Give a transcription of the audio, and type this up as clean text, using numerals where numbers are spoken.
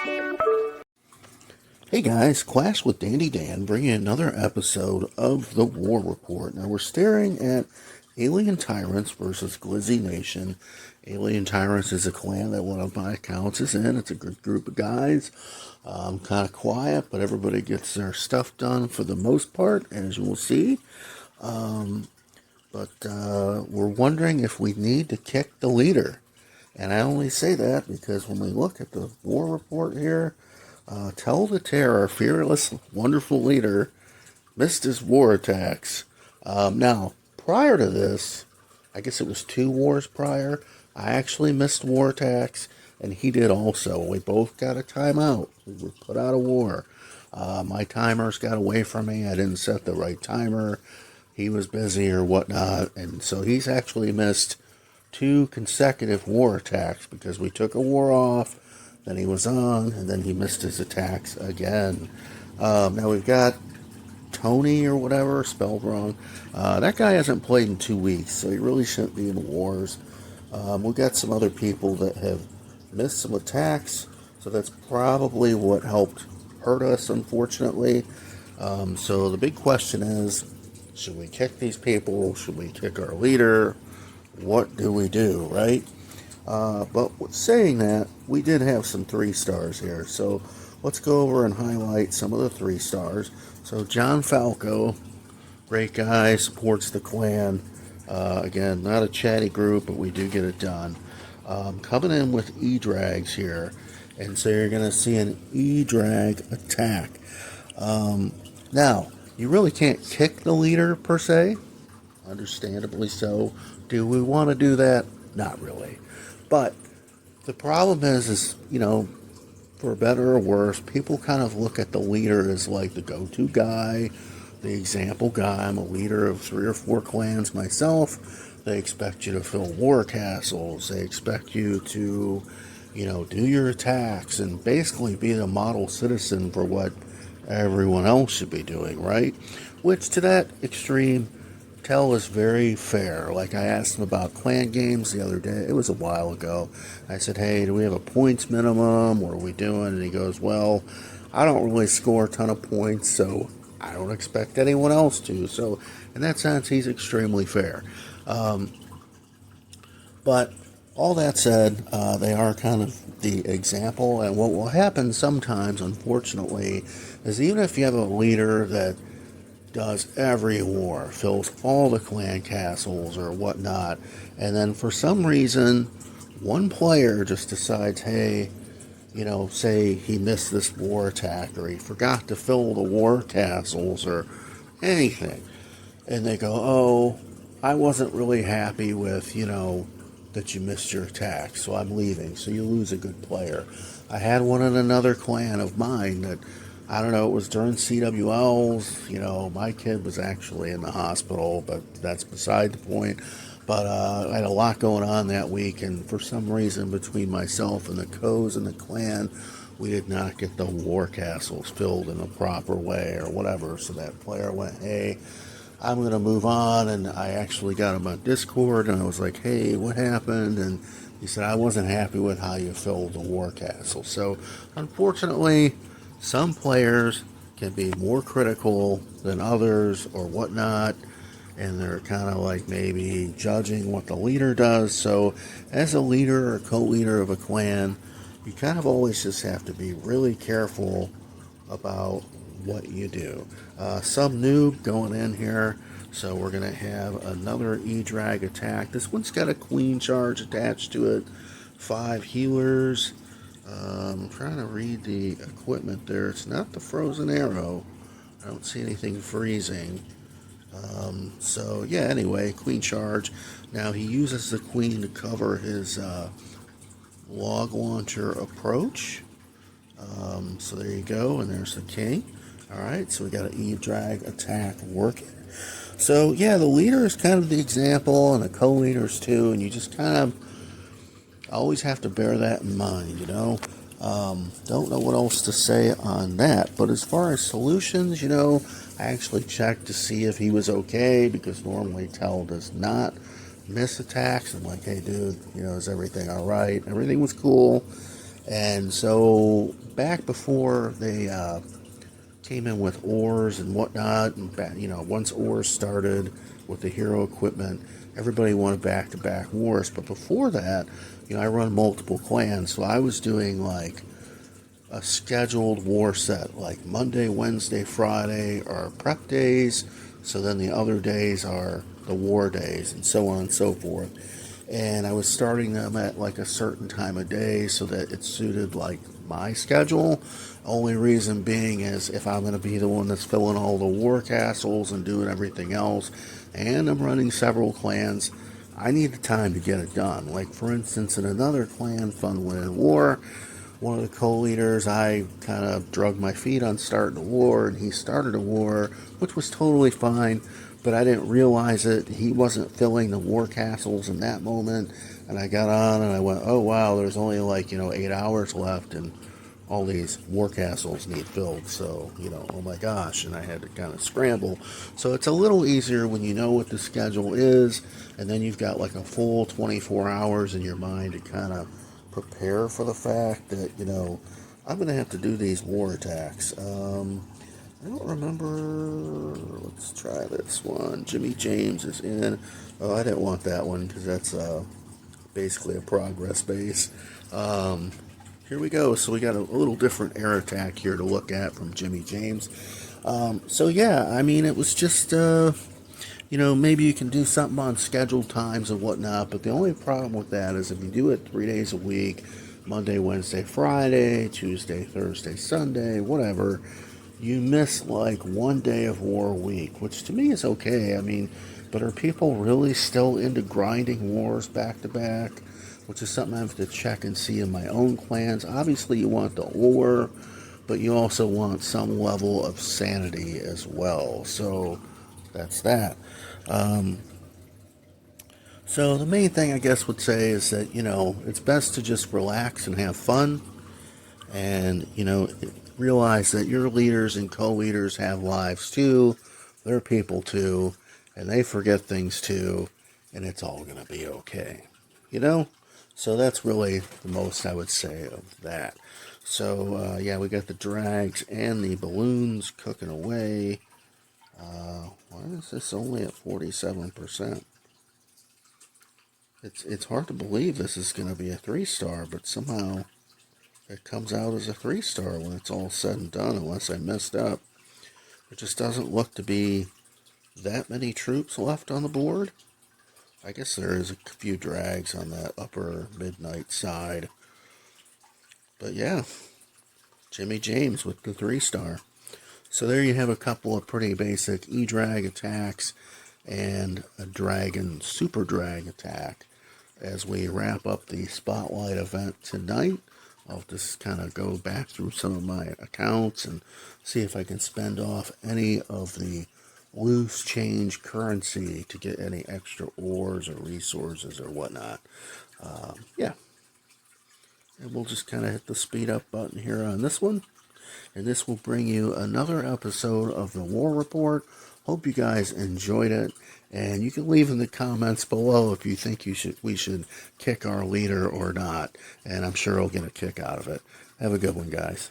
Hey guys, Clash with Dandy Dan bringing another episode of the War Report. Now we're staring at Alien Tyrants versus Glizzy Nation. Alien Tyrants is a clan that one of my accounts is in. It's a good group of guys. Kind of quiet, but everybody gets their stuff done for the most part, as you will see. But we're wondering if we need to kick the leader. And I only say that because when we look at the War Report here, Tell the Terror, fearless, wonderful leader, missed his war attacks. Now, prior to this, I guess it was 2 wars prior, I actually missed war attacks, and he did also. We both got a timeout. We were put out of war. My timers got away from me. I didn't set the right timer. He was busy or whatnot, and so he's actually missed 2 consecutive war attacks because we took a war off. Then he was on, and then he missed his attacks again. Now we've got Tony or whatever, spelled wrong. That guy hasn't played in 2 weeks, so he really shouldn't be in wars. We've got some other people that have missed some attacks, so that's probably what helped hurt us, unfortunately. So the big question is, should we kick these people? Should we kick our leader? What do we do, right? But saying that, we did have some 3 stars here. So let's go over and highlight some of the 3 stars. So John Falco, great guy, supports the clan. Again, not a chatty group, but we do get it done. Coming in with E-Drags here. And so you're going to see an E-Drag attack. Now, you really can't kick the leader per se. Understandably so. Do we want to do that? Not really. But the problem is, for better or worse, people kind of look at the leader as like the go-to guy, the example guy. I'm a leader of 3 or 4 clans myself. They expect you to fill war castles. They expect you to, do your attacks and basically be the model citizen for what everyone else should be doing, right? Which, to that extreme, Tell is very fair. Like, I asked him about clan games the other day. It was a while ago. I said, hey, do we have a points minimum? What are we doing? And he goes, well, I don't really score a ton of points, so I don't expect anyone else to. So, in that sense, he's extremely fair. But all that said, they are kind of the example. And what will happen sometimes, unfortunately, is even if you have a leader that does every war, fills all the clan castles or whatnot, and then for some reason, one player just decides, hey, say he missed this war attack, or he forgot to fill the war castles, or anything, and they go, oh, I wasn't really happy with, that you missed your attack, so I'm leaving, so you lose a good player. I had one in another clan of mine that, I don't know, it was during CWLs. My kid was actually in the hospital, but that's beside the point. But I had a lot going on that week, and for some reason, between myself and the Coes and the clan, we did not get the war castles filled in a proper way or whatever. So that player went, hey, I'm going to move on, and I actually got him on Discord, and I was like, hey, what happened? And he said, I wasn't happy with how you filled the war castle. So, unfortunately, some players can be more critical than others or whatnot, and they're kind of like maybe judging what the leader does. So as a leader or co-leader of a clan, you kind of always just have to be really careful about what you do. Some noob going in here, so we're going to have another E-Drag attack. This one's got a queen charge attached to it, 5 healers. I'm trying to read the equipment there. It's not the frozen arrow. I don't see anything freezing. So, yeah, anyway, queen charge. Now, he uses the queen to cover his log launcher approach. So there you go, and there's the king. Alright, so we got an E-Drag attack working. So, yeah, the leader is kind of the example, and the co-leaders too, and you just kind of always have to bear that in mind, Don't know what else to say on that. But as far as solutions, I actually checked to see if he was okay, because normally Tell does not miss attacks. I'm like, hey, dude, is everything all right? Everything was cool. And so back before they came in with ores and whatnot, and once ores started with the hero equipment, everybody wanted back-to-back wars. But before that, I run multiple clans, so I was doing like a scheduled war set, like Monday, Wednesday, Friday are prep days, so then the other days are the war days, and so on and so forth. And I was starting them at like a certain time of day so that it suited like my schedule. Only reason being is if I'm going to be the one that's filling all the war castles and doing everything else, and I'm running several clans, I need the time to get it done. Like, for instance, in another clan, Fun Win War, one of the co-leaders, I kind of drug my feet on starting a war, and he started a war, which was totally fine, but I didn't realize it. He wasn't filling the war castles in that moment, and I got on and I went, oh wow, there's only like, 8 hours left, and all these war castles need filled, so, oh my gosh, and I had to kind of scramble. So it's a little easier when you know what the schedule is, and then you've got like a full 24 hours in your mind to kind of prepare for the fact that, I'm going to have to do these war attacks. I don't remember. Let's try this one. Jimmy James is in. Oh, I didn't want that one because that's basically a progress base. Um, Here we go. So we got a little different air attack here to look at from Jimmy James. So yeah, I mean, it was just, maybe you can do something on scheduled times and whatnot, but the only problem with that is if you do it 3 days a week, Monday, Wednesday, Friday, Tuesday, Thursday, Sunday, whatever, you miss like one day of war a week, which to me is okay. I mean, but are people really still into grinding wars back to back? Which is something I have to check and see in my own clans. Obviously, you want the ore, but you also want some level of sanity as well. So that's that. Um, so the main thing I guess would say is that it's best to just relax and have fun, and realize that your leaders and co-leaders have lives too. They're people too, and they forget things too, and it's all gonna be okay. You know. So that's really the most I would say of that. So yeah, we got the drags and the balloons cooking away. Why is this only at 47%? It's hard to believe this is going to be a 3-star, but somehow it comes out as a 3-star when it's all said and done, unless I messed up. It just doesn't look to be that many troops left on the board. I guess there is a few drags on that upper midnight side. But yeah, Jimmy James with the 3-star. So there you have a couple of pretty basic E-Drag attacks and a Dragon Super Drag attack. As we wrap up the Spotlight event tonight, I'll just kind of go back through some of my accounts and see if I can spend off any of the loose change currency to get any extra ores or resources or whatnot. Yeah, and we'll just kind of hit the speed up button here on this one. And this will bring you another episode of the War Report. Hope you guys enjoyed it. And you can leave in the comments below if you think we should kick our leader or not. And I'm sure he'll get a kick out of it. Have a good one, guys.